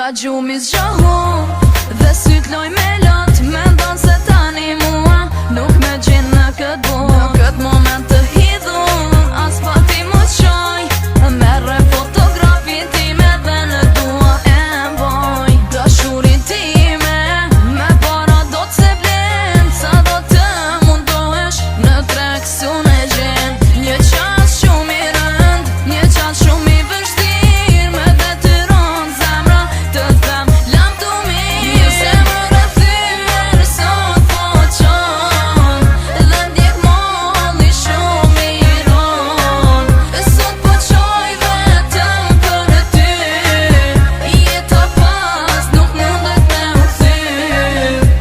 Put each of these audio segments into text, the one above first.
Nga gjumi zgjohu dhe syt loj me lot, mendon se tani mua nuk me gjen në këtë botë. Në këtë moment të hidhun as pa ti mu qoj, merre fotografin time dhe në dua e mboj. Dashurin time me para do t'se blen, sa do të mundohesh në treksun e gjen. Një qas shumë i rënd, një qas shumë i vështir, me detyron zemra të them lam tu mi. Një zemër e thyër sot po qon, dhe ndjek molli shumë i ron. Sot po qoj vetëm për ty, jeta pas nuk mundet me u kthy.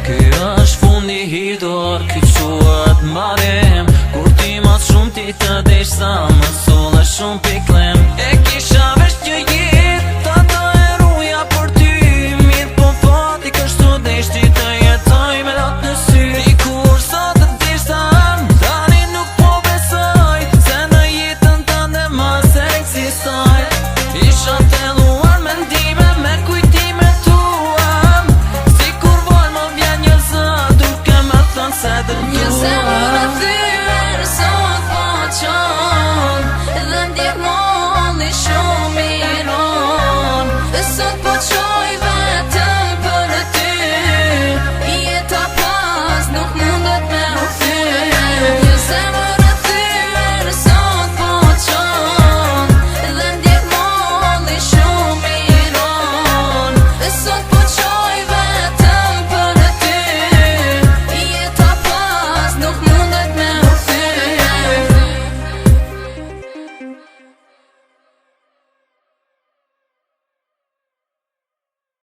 Ky është fundi hidor, ky quhet mbarim, kur ti mas shumë ti të desh sa më solle shumë piklem. E kisha vesh një jetë, ta të eruja për ty, mirë po fati kështu desh ti të jetoj me lot në sy. Dikur sot të desh sa tani nuk po besoj, se në jetën tënde mas eksistoj. Isha telluar mendime me kujtime tua, sikur vol më vjen një zë duke më thënë se Një zemër e thyër sot po qon, dhe ndjek molli shumë i ron. Sot po qoj